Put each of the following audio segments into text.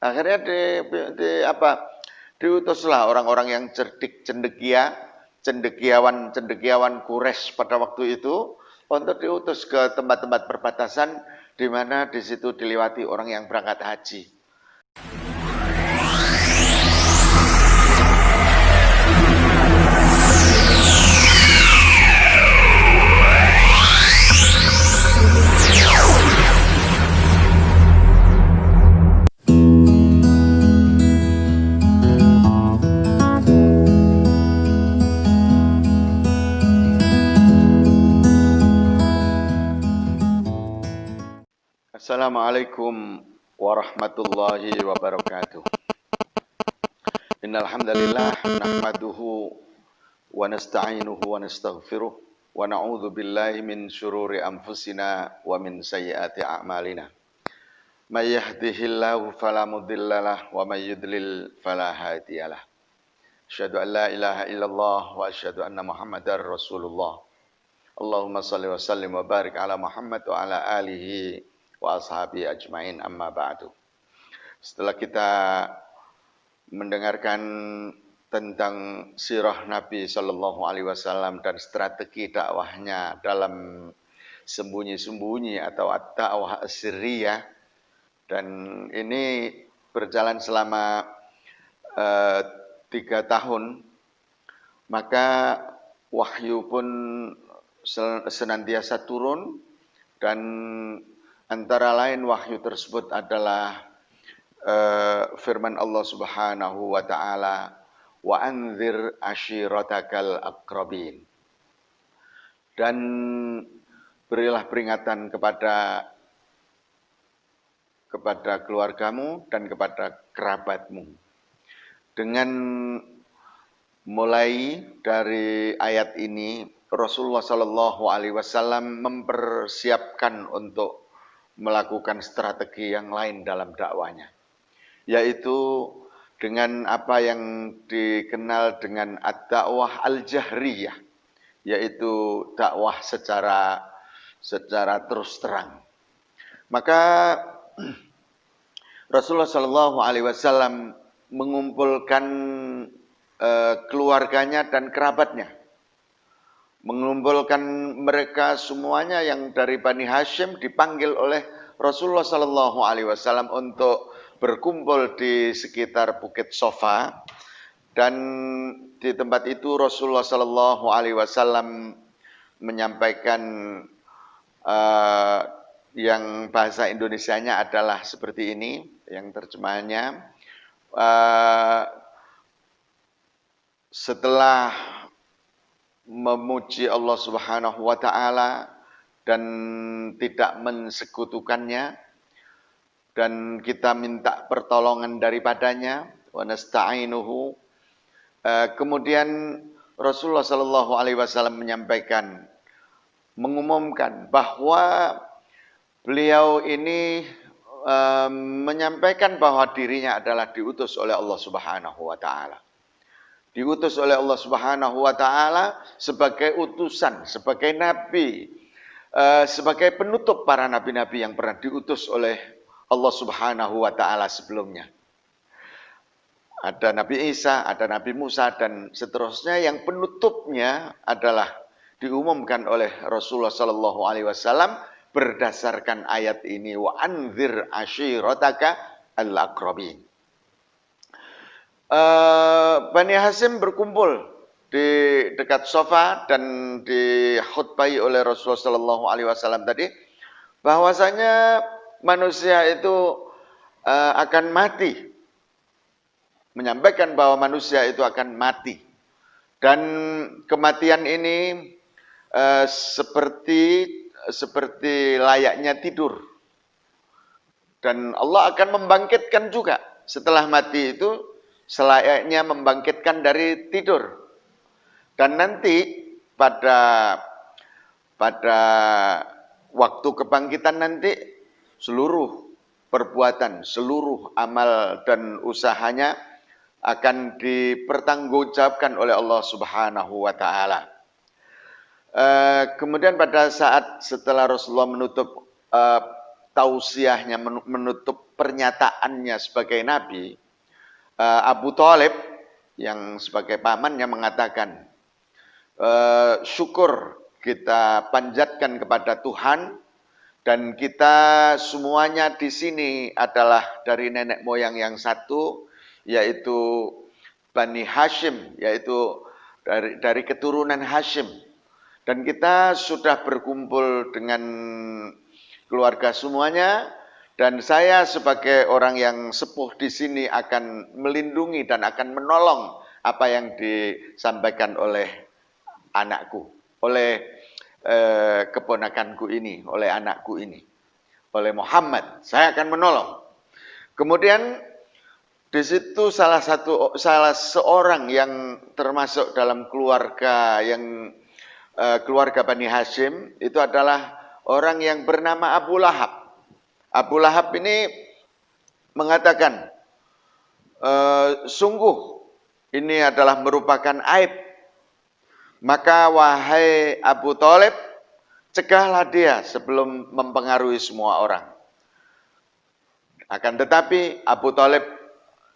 Akhirnya diutuslah orang-orang yang cerdik, cendekiawan Quraisy pada waktu itu untuk diutus ke tempat-tempat perbatasan di mana di situ dilewati orang yang berangkat haji. Assalamualaikum warahmatullahi wabarakatuh. Innal hamdalillah nahmaduhu wa nasta'inuhu wa nastaghfiruh wa na'udzu billahi min syururi anfusina wa min sayyiati a'malina. May yahdihillahu fala mudhillalah wa may yudlil fala hadiyalah. Asyhadu an la ilaha illallah wa asyhadu anna Muhammadar Rasulullah. Allahumma shalli wa sallim wa barik ala Muhammad wa ala alihi wa ashabi ajmain, amma ba'du. Setelah kita mendengarkan tentang sirah Nabi Shallallahu Alaihi Wasallam dan strategi dakwahnya dalam sembunyi-sembunyi atau dakwah sirriyah, dan ini berjalan selama 3 tahun, maka wahyu pun senantiasa turun, dan antara lain wahyu tersebut adalah firman Allah Subhanahu wa taala, wa anzir ashiratakal aqrabin. Dan berilah peringatan kepada keluargamu dan kepada kerabatmu. Dengan mulai dari ayat ini, Rasulullah Shallallahu Alaihi Wasallam mempersiapkan untuk melakukan strategi yang lain dalam dakwanya, yaitu dengan apa yang dikenal dengan ad-dakwah al-jahriyah, yaitu dakwah secara terus terang. Maka Rasulullah Shallallahu Alaihi Wasallam mengumpulkan keluarganya dan kerabatnya, mengumpulkan mereka semuanya yang dari Bani Hashim, dipanggil oleh Rasulullah Sallallahu Alaihi Wasallam untuk berkumpul di sekitar Bukit Sofa. Dan di tempat itu Rasulullah Sallallahu Alaihi Wasallam menyampaikan yang bahasa Indonesianya adalah seperti ini, yang terjemahannya, setelah memuji Allah Subhanahu wa taala dan tidak mensekutukannya, dan kita minta pertolongan daripadanya, wa nasta'inuhu. Kemudian Rasulullah sallallahu alaihi wasallam mengumumkan bahwa beliau ini menyampaikan bahwa dirinya adalah diutus oleh Allah Subhanahu wa taala. Diutus oleh Allah Subhanahu wa taala sebagai utusan, sebagai nabi, sebagai penutup para nabi-nabi yang pernah diutus oleh Allah Subhanahu wa taala sebelumnya. Ada Nabi Isa, ada Nabi Musa, dan seterusnya, yang penutupnya adalah diumumkan oleh Rasulullah sallallahu alaihi wasallam berdasarkan ayat ini, wa anzir ashirataka al-aqrabin. Bani Hashim berkumpul di dekat Sofa dan dikhutbahi oleh Rasulullah Sallallahu Alaihi Wasallam tadi, bahwasanya manusia itu akan mati, menyampaikan bahwa manusia itu akan mati, dan kematian ini seperti layaknya tidur, dan Allah akan membangkitkan juga setelah mati itu, selayaknya membangkitkan dari tidur. Dan nanti pada waktu kebangkitan nanti, seluruh perbuatan, seluruh amal dan usahanya akan dipertanggungjawabkan oleh Allah Subhanahu wa taala. Kemudian pada saat setelah Rasulullah menutup tausiahnya, menutup pernyataannya sebagai nabi, Abu Thalib yang sebagai pamannya mengatakan, syukur kita panjatkan kepada Tuhan, dan kita semuanya di sini adalah dari nenek moyang yang satu, yaitu Bani Hashim, yaitu dari keturunan Hashim. Dan kita sudah berkumpul dengan keluarga semuanya, dan saya sebagai orang yang sepuh di sini akan melindungi dan akan menolong apa yang disampaikan oleh anakku, oleh keponakanku ini, oleh anakku ini, oleh Muhammad. Saya akan menolong. Kemudian di situ salah seorang yang termasuk dalam keluarga keluarga Bani Hashim itu adalah orang yang bernama Abu Lahab. Abu Lahab ini mengatakan, sungguh ini adalah merupakan aib. Maka wahai Abu Thalib, cegahlah dia sebelum mempengaruhi semua orang. Akan tetapi Abu Thalib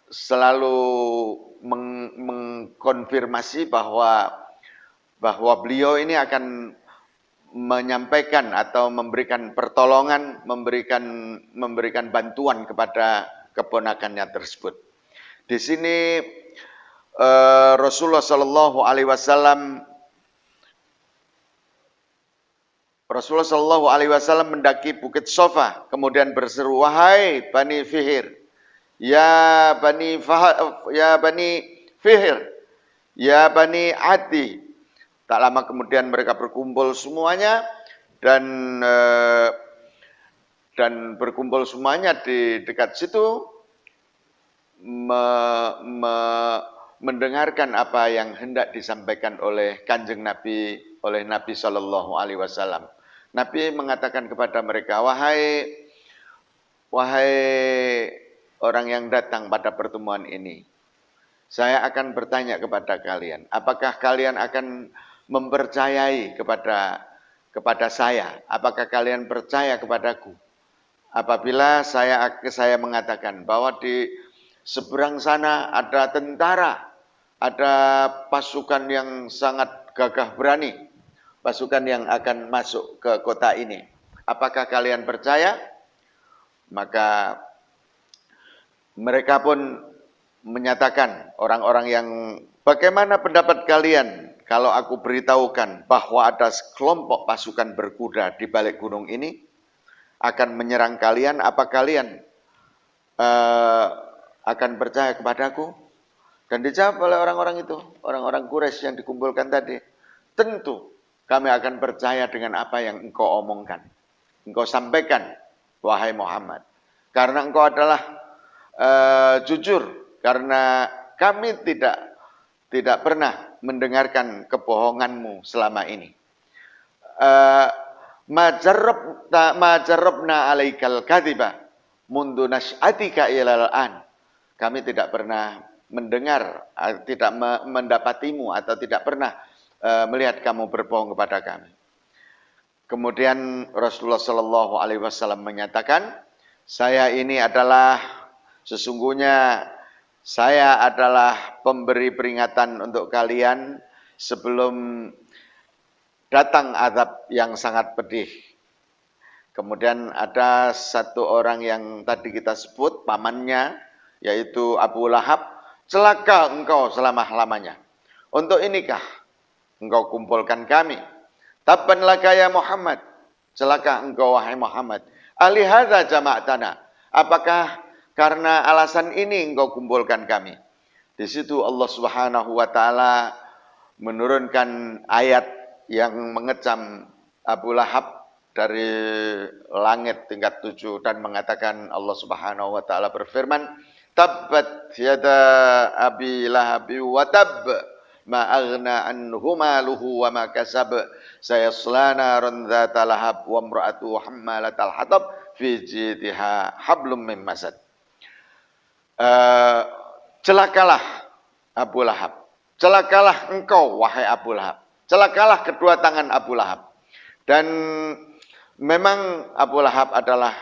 selalu mengkonfirmasi bahwa beliau ini akan menyampaikan atau memberikan pertolongan, memberikan bantuan kepada keponakannya tersebut. Di sini Rasulullah Shallallahu Alaihi Wasallam mendaki Bukit Sofa, kemudian berseru, wahai Bani Fihir, ya Bani Fihir, ya Bani Adi. Tak lama kemudian mereka berkumpul semuanya dan berkumpul semuanya di dekat situ, mendengarkan apa yang hendak disampaikan oleh Kanjeng Nabi, oleh Nabi Shallallahu Alaihi Wasallam. Nabi mengatakan kepada mereka, wahai orang yang datang pada pertemuan ini, saya akan bertanya kepada kalian, apakah kalian akan mempercayai kepada saya? Apakah kalian percaya kepadaku? Apabila saya mengatakan bahwa di seberang sana ada tentara, ada pasukan yang sangat gagah berani, pasukan yang akan masuk ke kota ini, apakah kalian percaya? Maka mereka pun menyatakan, orang-orang yang, bagaimana pendapat kalian kalau aku beritahukan bahwa ada sekelompok pasukan berkuda di balik gunung ini akan menyerang kalian, apa kalian akan percaya kepadaku? Dan dijawab oleh orang-orang itu, orang-orang Quraisy yang dikumpulkan tadi, tentu kami akan percaya dengan apa yang engkau omongkan, engkau sampaikan, wahai Muhammad, karena engkau adalah jujur, karena kami tidak pernah mendengarkan kebohonganmu selama ini. Ma jarrabna alaikal kadhiba mundu nas'atika ilal an. Kami tidak pernah mendengar, tidak mendapatimu atau tidak pernah melihat kamu berbohong kepada kami. Kemudian Rasulullah Shallallahu Alaihi Wasallam menyatakan, sesungguhnya saya adalah pemberi peringatan untuk kalian sebelum datang azab yang sangat pedih. Kemudian ada satu orang yang tadi kita sebut, pamannya, yaitu Abu Lahab, celaka engkau selama-lamanya. Untuk inikah engkau kumpulkan kami? Tabban laka ya Muhammad, celaka engkau wahai Muhammad. Alihadza jama'tana, apakah karena alasan ini engkau kumpulkan kami? Di situ Allah Subhanahu wa taala menurunkan ayat yang mengecam Abu Lahab dari langit tingkat 7 dan mengatakan, Allah Subhanahu wa taala berfirman, tabbat yada abi lahabi wa tab ma aghna anhu maluhu wa ma kasab sayasla naran dzata lahab wa imra'atuhu hammalatal hatab fi jidha hablum min masad. Celakalah Abu Lahab, celakalah engkau wahai Abu Lahab, celakalah kedua tangan Abu Lahab. Dan memang Abu Lahab adalah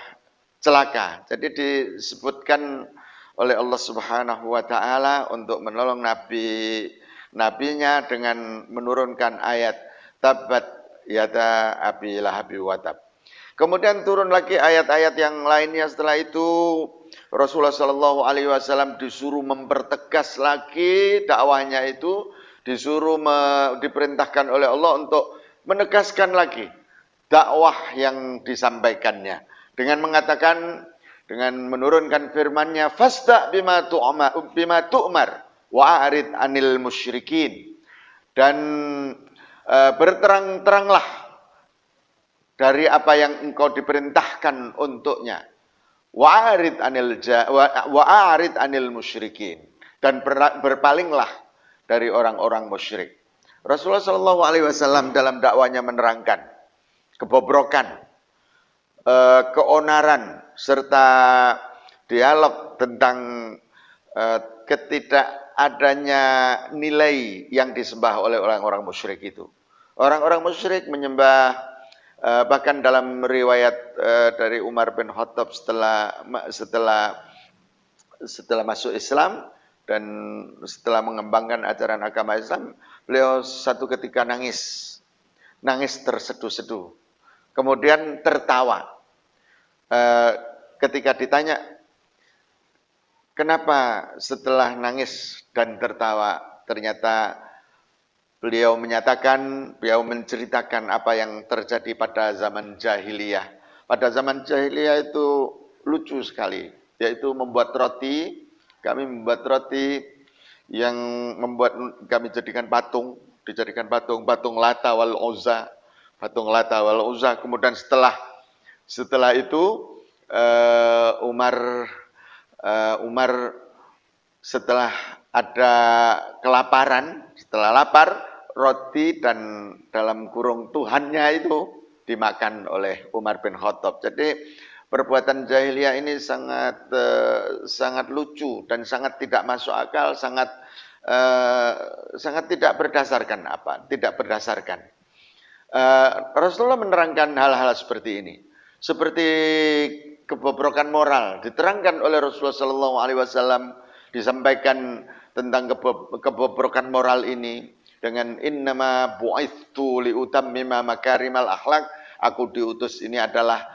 celaka. Jadi disebutkan oleh Allah Subhanahu wa taala untuk menolong nabinya dengan menurunkan ayat Tabbat yada Abi Lahab wa tab. Kemudian turun lagi ayat-ayat yang lainnya setelah itu Rasulullah Shallallahu Alaihi Wasallam disuruh mempertegas lagi dakwahnya itu, diperintahkan oleh Allah untuk menegaskan lagi dakwah yang disampaikannya dengan mengatakan, dengan menurunkan firman-Nya, fasda bima tu'mar wa a'rid anil musyrikin, dan berterang-teranglah dari apa yang engkau diperintahkan untuknya. Wa'arid anil musyrikin, dan berpalinglah dari orang-orang musyrik. Rasulullah Shallallahu Alaihi Wasallam dalam dakwanya menerangkan kebobrokan, keonaran, serta dialog tentang ketidakadanya nilai yang disembah oleh orang-orang musyrik itu. Orang-orang musyrik menyembah, bahkan dalam riwayat dari Umar bin Khattab setelah masuk Islam dan setelah mengembangkan ajaran agama Islam, beliau satu ketika nangis terseduh-seduh, kemudian tertawa. Ketika ditanya, kenapa setelah nangis dan tertawa, ternyata beliau menceritakan apa yang terjadi pada zaman jahiliyah. Pada zaman jahiliyah itu lucu sekali, yaitu membuat roti. Kami membuat roti yang kami dijadikan patung Lata wal Uzza, Kemudian setelah itu Umar setelah ada kelaparan, setelah lapar, roti dan dalam kurung Tuhannya itu dimakan oleh Umar bin Khattab. Jadi perbuatan jahiliyah ini sangat lucu dan sangat tidak masuk akal, sangat tidak berdasarkan Rasulullah menerangkan hal-hal seperti ini, seperti kebobrokan moral diterangkan oleh Rasulullah Shallallahu Alaihi Wasallam, disampaikan tentang kebobrokan moral ini dengan innama bu'itsu liutammima makarimal akhlak. Aku diutus ini adalah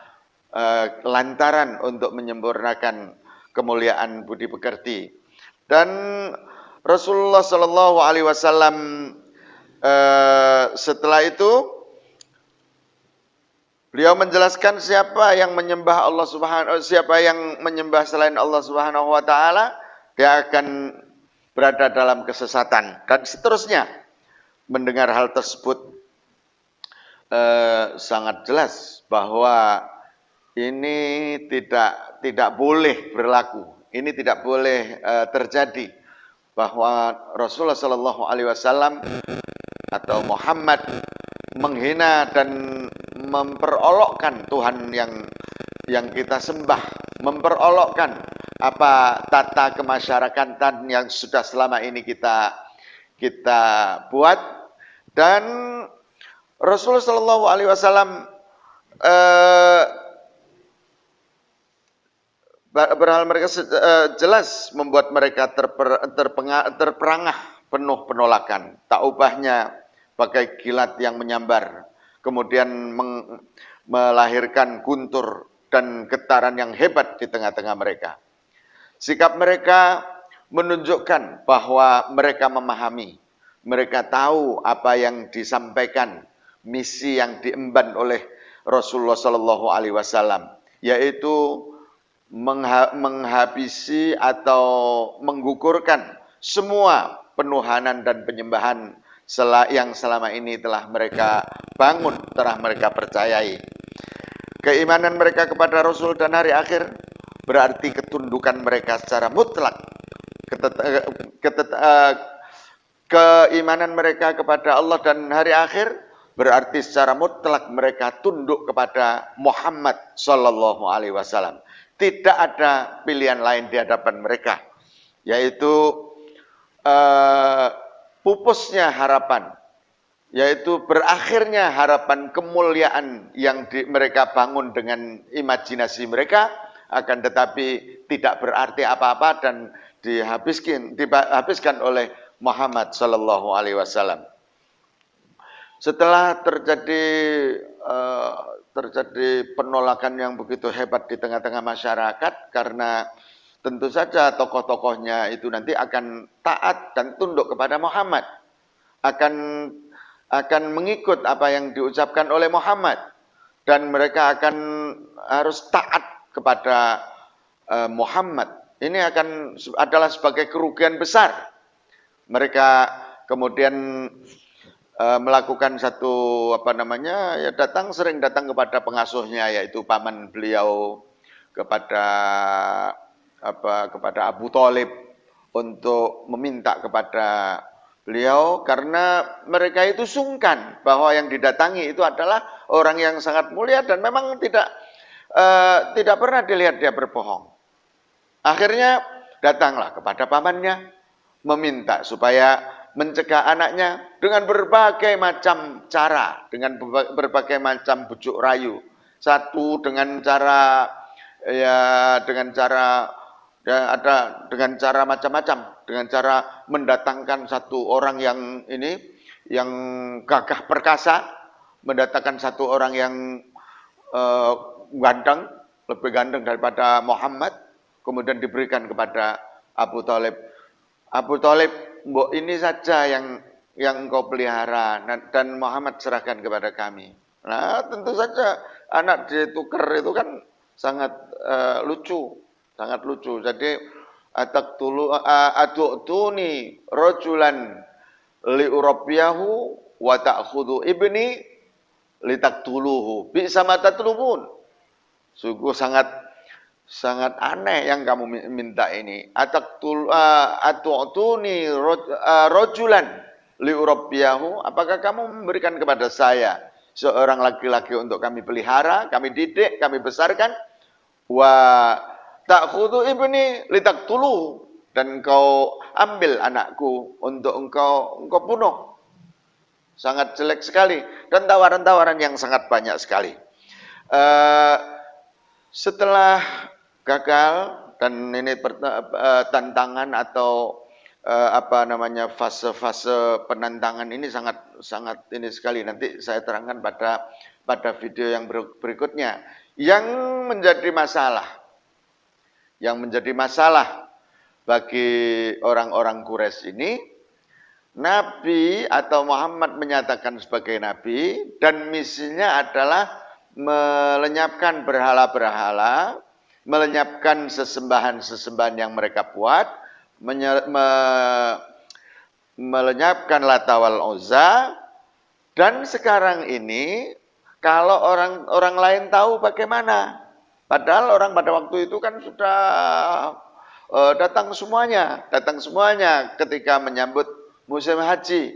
lantaran untuk menyempurnakan kemuliaan budi pekerti. Dan Rasulullah Shallallahu Alaihi Wasallam setelah itu beliau menjelaskan siapa yang menyembah selain Allah Subhanahu wa taala, dia akan berada dalam kesesatan, dan seterusnya. Mendengar hal tersebut sangat jelas bahwa ini tidak boleh berlaku, ini tidak boleh terjadi, bahwa Rasulullah Shallallahu Alaihi Wasallam atau Muhammad menghina dan memperolokkan Tuhan yang kita sembah, memperolokkan apa tata kemasyarakatan yang sudah selama ini kita buat. Dan Rasulullah Shallallahu Alaihi Wasallam berhal mereka jelas membuat mereka terperangah penuh penolakan, tak ubahnya bagai kilat yang menyambar, kemudian melahirkan guntur dan getaran yang hebat di tengah-tengah mereka. Sikap mereka menunjukkan bahwa mereka memahami, mereka tahu apa yang disampaikan, misi yang diemban oleh Rasulullah Shallallahu Alaihi Wasallam, yaitu menghabisi atau menggugurkan semua penuhanan dan penyembahan yang selama ini telah mereka bangun, telah mereka percayai. Keimanan mereka kepada Rasul dan hari akhir berarti ketundukan mereka secara mutlak. Keimanan mereka kepada Allah dan hari akhir berarti secara mutlak mereka tunduk kepada Muhammad Sallallahu Alaihi Wasallam. Tidak ada pilihan lain di hadapan mereka, yaitu pupusnya harapan, yaitu berakhirnya harapan kemuliaan yang mereka bangun dengan imajinasi mereka akan tetapi tidak berarti apa-apa dan dihabiskan oleh Muhammad Sallallahu Alaihi Wasallam. Setelah eh, terjadi penolakan yang begitu hebat di tengah-tengah masyarakat, karena tentu saja tokoh-tokohnya itu nanti akan taat dan tunduk kepada Muhammad, akan mengikut apa yang diucapkan oleh Muhammad, dan mereka akan harus taat kepada Muhammad. Ini adalah sebagai kerugian besar. Mereka kemudian melakukan satu sering datang kepada pengasuhnya, yaitu paman beliau, kepada Abu Thalib, untuk meminta kepada beliau, karena mereka itu sungkan bahwa yang didatangi itu adalah orang yang sangat mulia dan memang tidak pernah dilihat dia berbohong. Akhirnya datanglah kepada pamannya meminta supaya mencegah anaknya dengan berbagai macam cara, dengan berbagai macam bujuk rayu. Satu dengan cara macam-macam, dengan cara mendatangkan satu orang yang gagah perkasa, mendatangkan satu orang yang ganteng, lebih ganteng daripada Muhammad, kemudian diberikan kepada Abu Thalib. Abu Thalib, mbok ini saja yang engkau pelihara, dan Muhammad serahkan kepada kami. Nah, tentu saja anak ditukar itu kan sangat lucu, sangat lucu. Jadi atu'tuni rajulan li'urabbiyahu wa ta'khudhu ibni litaktuluhu bi'sa ma tatlubun. Sungguh sangat aneh yang kamu minta ini. Atu'tuni rajulan li'urabbiyahu, apakah kamu memberikan kepada saya seorang laki-laki untuk kami pelihara, kami didik, kami besarkan, wa ta'khudhu ibni litaktuluhu, dan engkau ambil anakku untuk engkau bunuh. Sangat jelek sekali, dan tawaran-tawaran yang sangat banyak sekali. Setelah gagal, dan ini tantangan atau fase-fase penantangan ini sangat ini sekali. Nanti saya terangkan pada video yang berikutnya. Yang menjadi masalah bagi orang-orang Quraisy ini, Nabi atau Muhammad menyatakan sebagai Nabi, dan misinya adalah melenyapkan berhala-berhala, melenyapkan sesembahan-sesembahan yang mereka buat, melenyapkan Lata wal Uzza. Dan sekarang ini kalau orang lain tahu bagaimana? Padahal orang pada waktu itu kan sudah datang semuanya ketika menyambut musim haji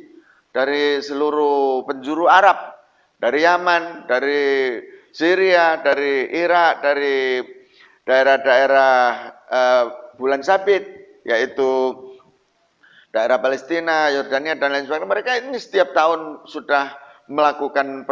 dari seluruh penjuru Arab, dari Yaman, dari Syria, dari Irak, dari daerah-daerah bulan sabit, yaitu daerah Palestina, Yordania, dan lain sebagainya. Mereka ini setiap tahun sudah melakukan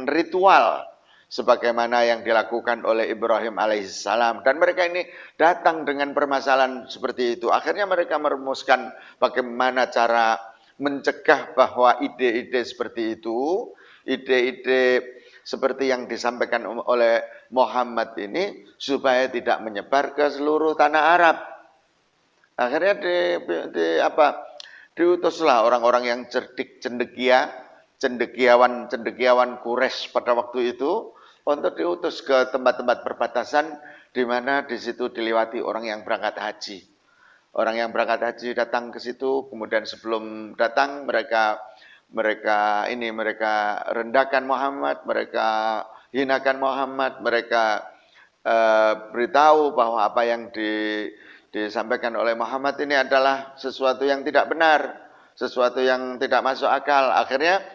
ritual sebagaimana yang dilakukan oleh Ibrahim alaihissalam, dan mereka ini datang dengan permasalahan seperti itu. Akhirnya mereka merumuskan bagaimana cara mencegah bahwa ide-ide seperti itu, ide-ide seperti yang disampaikan oleh Muhammad ini, supaya tidak menyebar ke seluruh tanah Arab. Akhirnya diutuslah orang-orang yang cerdik, cendekiawan Quraisy pada waktu itu, untuk diutus ke tempat-tempat perbatasan, di mana di situ dilewati orang yang berangkat haji. Orang yang berangkat haji datang ke situ, kemudian sebelum datang mereka rendahkan Muhammad, mereka hinakan Muhammad, mereka beritahu bahwa apa yang disampaikan oleh Muhammad ini adalah sesuatu yang tidak benar, sesuatu yang tidak masuk akal. Akhirnya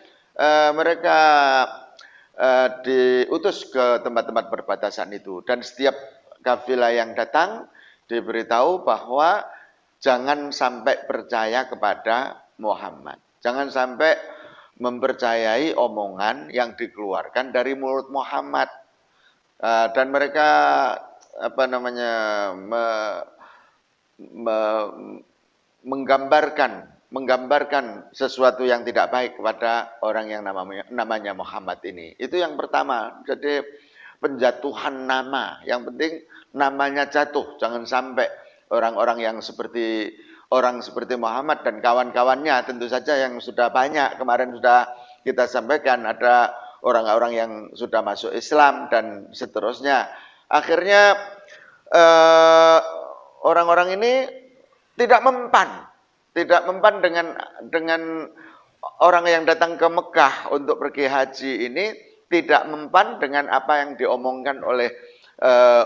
mereka diutus ke tempat-tempat perbatasan itu, dan setiap kafilah yang datang diberitahu bahwa jangan sampai percaya kepada Muhammad, jangan sampai mempercayai omongan yang dikeluarkan dari mulut Muhammad. Dan mereka apa namanya me- menggambarkan sesuatu yang tidak baik kepada orang yang namanya Muhammad ini. Itu yang pertama. Jadi penjatuhan nama. Yang penting namanya jatuh. Jangan sampai orang-orang yang seperti Muhammad dan kawan-kawannya, tentu saja yang sudah banyak kemarin sudah kita sampaikan, ada orang-orang yang sudah masuk Islam dan seterusnya. Akhirnya eh, orang-orang ini tidak mempan dengan orang yang datang ke Mekah untuk pergi haji ini, tidak mempan dengan apa yang diomongkan oleh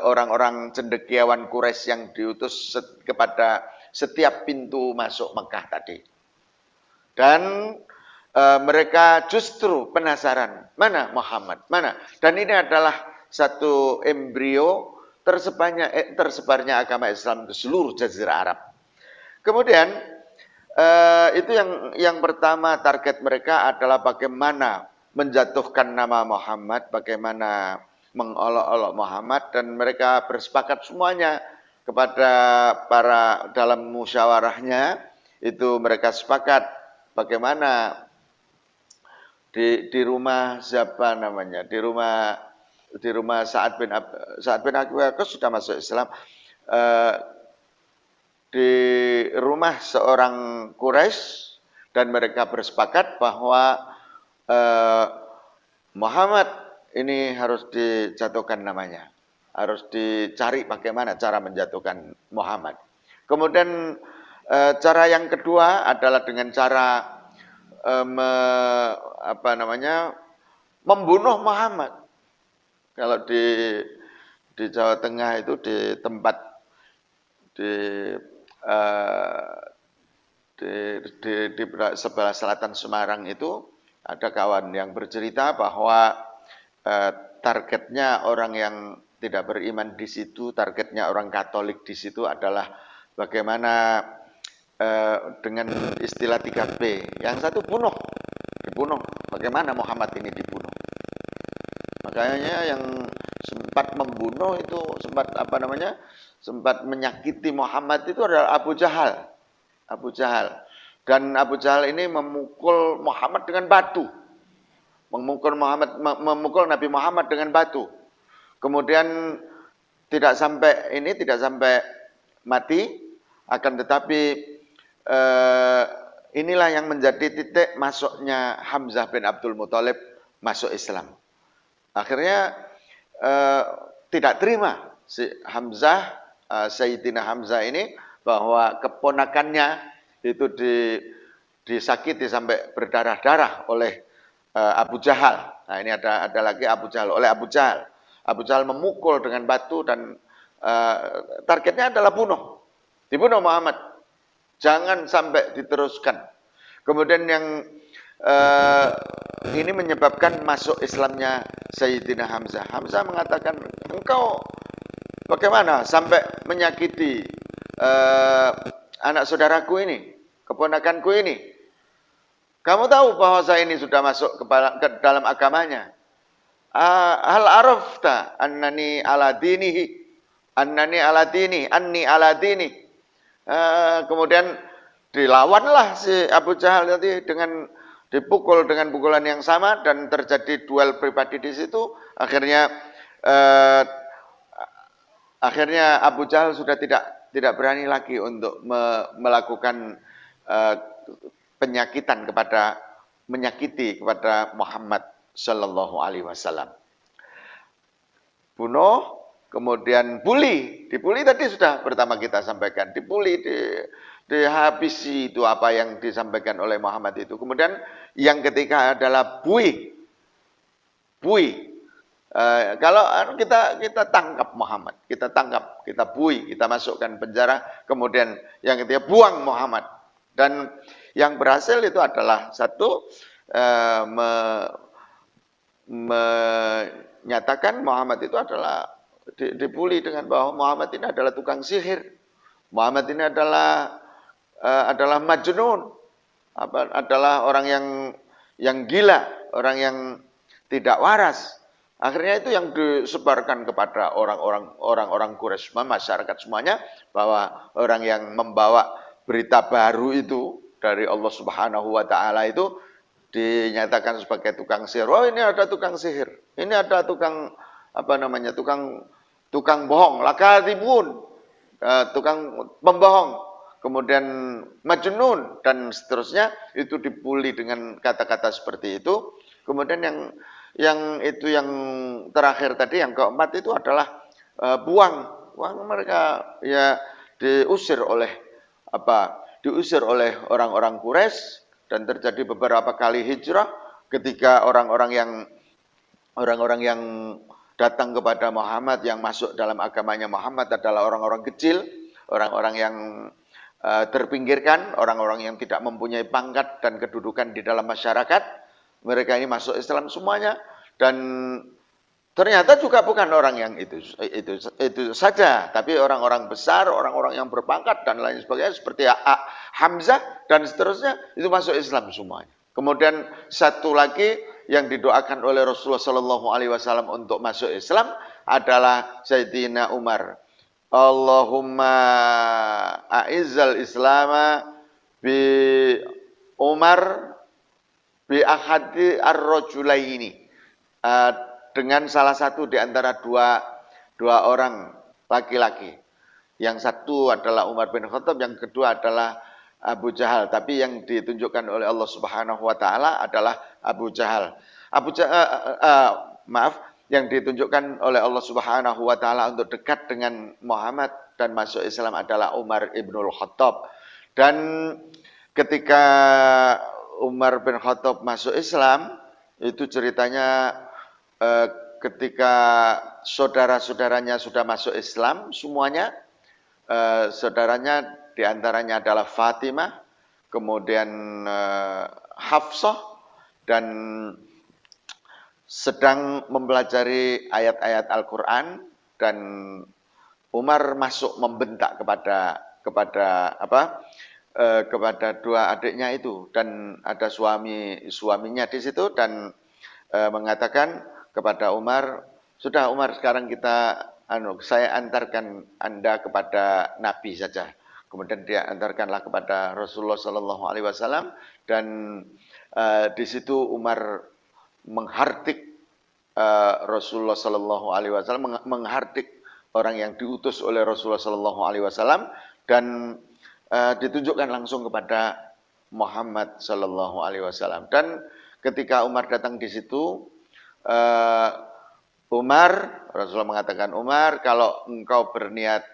orang-orang cendekiawan Quraisy yang diutus kepada setiap pintu masuk Mekah tadi. Dan mereka justru penasaran, mana Muhammad, mana? Dan ini adalah satu embrio tersebarnya agama Islam ke seluruh jazirah Arab. Kemudian itu yang pertama, target mereka adalah bagaimana menjatuhkan nama Muhammad, bagaimana mengolok-olok Muhammad, dan mereka bersepakat semuanya kepada para dalam musyawarahnya itu mereka sepakat bagaimana di rumah siapa namanya, di rumah Sa'ad bin Abi Waqqas sudah masuk Islam, di rumah seorang Quraisy, dan mereka bersepakat bahwa Muhammad ini harus dijatuhkan namanya, harus dicari bagaimana cara menjatuhkan Muhammad. Kemudian cara yang kedua adalah dengan cara membunuh Muhammad. Kalau di Jawa Tengah itu di tempat di sebelah selatan Semarang itu ada kawan yang bercerita bahwa targetnya orang yang tidak beriman di situ, targetnya orang Katolik di situ adalah bagaimana dengan istilah 3B. Yang satu dibunuh. Bagaimana Muhammad ini dibunuh? Makanya yang sempat membunuh itu sempat menyakiti Muhammad itu adalah Abu Jahal. Dan Abu Jahal ini memukul Muhammad dengan batu. Memukul Nabi Muhammad dengan batu. Kemudian tidak sampai mati, akan tetapi inilah yang menjadi titik masuknya Hamzah bin Abdul Muthalib masuk Islam. Akhirnya tidak terima si Hamzah, Sayyidina Hamzah ini, bahwa keponakannya itu disakiti sampai berdarah-darah oleh Abu Jahal. Nah, ini ada lagi Abu Jahal, oleh Abu Jahal. Abu Jahal memukul dengan batu dan targetnya adalah dibunuh Muhammad. Jangan sampai diteruskan. Kemudian yang ini menyebabkan masuk Islamnya Sayyidina Hamzah. Hamzah mengatakan, engkau bagaimana sampai menyakiti anak saudaraku ini, keponakanku ini? Kamu tahu bahwa saya ini sudah masuk ke dalam agamanya. Hal arafta annani ala dini. Kemudian dilawanlah si Abu Jahal tadi dengan dipukul dengan pukulan yang sama, dan terjadi duel pribadi di situ. Akhirnya Abu Jahal sudah tidak berani lagi untuk melakukan menyakiti kepada Muhammad Sallallahu Alaihi Wasallam. Bunuh, kemudian dibully tadi sudah pertama kita sampaikan, dihabisi itu apa yang disampaikan oleh Muhammad itu. Kemudian yang ketiga adalah bui. Kalau kita tangkap Muhammad, kita bui, kita masukkan penjara, kemudian yang ketiga buang Muhammad. Dan yang berhasil itu adalah satu, menyatakan Muhammad itu adalah dibully dengan bahwa Muhammad ini adalah tukang sihir, Muhammad ini adalah majnun, adalah orang yang gila, orang yang tidak waras. Akhirnya itu yang disebarkan kepada orang-orang Quraisy, masyarakat semuanya, bahwa orang yang membawa berita baru itu dari Allah Subhanahu wa taala itu dinyatakan sebagai tukang sihir. Oh, ini ada tukang sihir. Ini ada tukang apa namanya? Tukang bohong, lakadzibun. Tukang pembohong. Kemudian majnun dan seterusnya, itu dibully dengan kata-kata seperti itu. Kemudian yang terakhir tadi, yang keempat itu adalah buang mereka ya diusir oleh diusir oleh orang-orang Quraisy, dan terjadi beberapa kali hijrah ketika orang-orang yang datang kepada Muhammad, yang masuk dalam agamanya Muhammad adalah orang-orang kecil, orang-orang yang terpinggirkan, orang-orang yang tidak mempunyai pangkat dan kedudukan di dalam masyarakat. Mereka ini masuk Islam semuanya, dan ternyata juga bukan orang yang itu saja, tapi orang-orang besar, orang-orang yang berpangkat dan lain sebagainya, seperti Hamzah dan seterusnya, itu masuk Islam semuanya. Kemudian satu lagi yang didoakan oleh Rasulullah Shallallahu Alaihi Wasallam untuk masuk Islam adalah Sayyidina Umar. Allahumma a'izzal Islama bi Umar bi ahadi ar-rajulaini, dengan salah satu di antara dua orang laki-laki. Yang satu adalah Umar bin Khattab, yang kedua adalah Abu Jahal. Tapi yang ditunjukkan oleh Allah Subhanahu wa taala adalah Abu Jahal. Yang ditunjukkan oleh Allah Subhanahu wa taala untuk dekat dengan Muhammad dan masuk Islam adalah Umar ibnul Khattab. Dan ketika Umar bin Khattab masuk Islam, itu ceritanya ketika saudara-saudaranya sudah masuk Islam semuanya, saudaranya diantaranya adalah Fatimah, kemudian Hafsah, dan sedang mempelajari ayat-ayat Al-Quran, dan Umar masuk membentak kepada dua adiknya itu, dan ada suaminya di situ, dan mengatakan kepada Umar, sudah Umar, sekarang saya antarkan Anda kepada Nabi saja. Kemudian dia antarkanlah kepada Rasulullah Sallallahu Alaihi Wasallam, dan di situ Umar menghardik Rasulullah Sallallahu Alaihi Wasallam, menghardik orang yang diutus oleh Rasulullah Sallallahu Alaihi Wasallam, dan ditunjukkan langsung kepada Muhammad Sallallahu Alaihi Wasallam. Dan ketika Umar datang di situ, Rasulullah mengatakan, Umar, kalau engkau berniat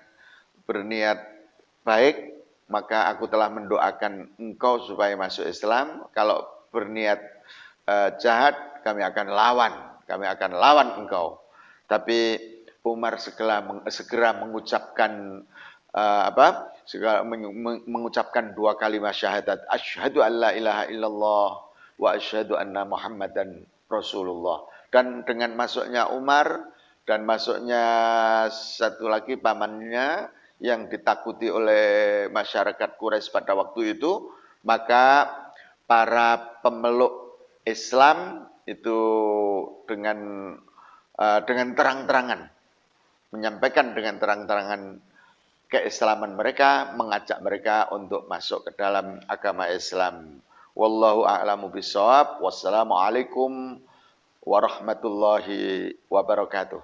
baik, maka aku telah mendoakan engkau supaya masuk Islam. Kalau berniat jahat, kami akan lawan engkau. Tapi Umar segera mengucapkan mengucapkan dua kalimat syahadat, asyhadu an la ilaha illallah wa asyhadu anna Muhammadan Rasulullah. Dan dengan masuknya Umar dan masuknya satu lagi pamannya yang ditakuti oleh masyarakat Quraisy pada waktu itu, maka para pemeluk Islam itu dengan terang-terangan menyampaikan dengan terang-terangan keislaman mereka, mengajak mereka untuk masuk ke dalam agama Islam. Wallahu a'lamu bishawab. Wassalamualaikum warahmatullahi wabarakatuh.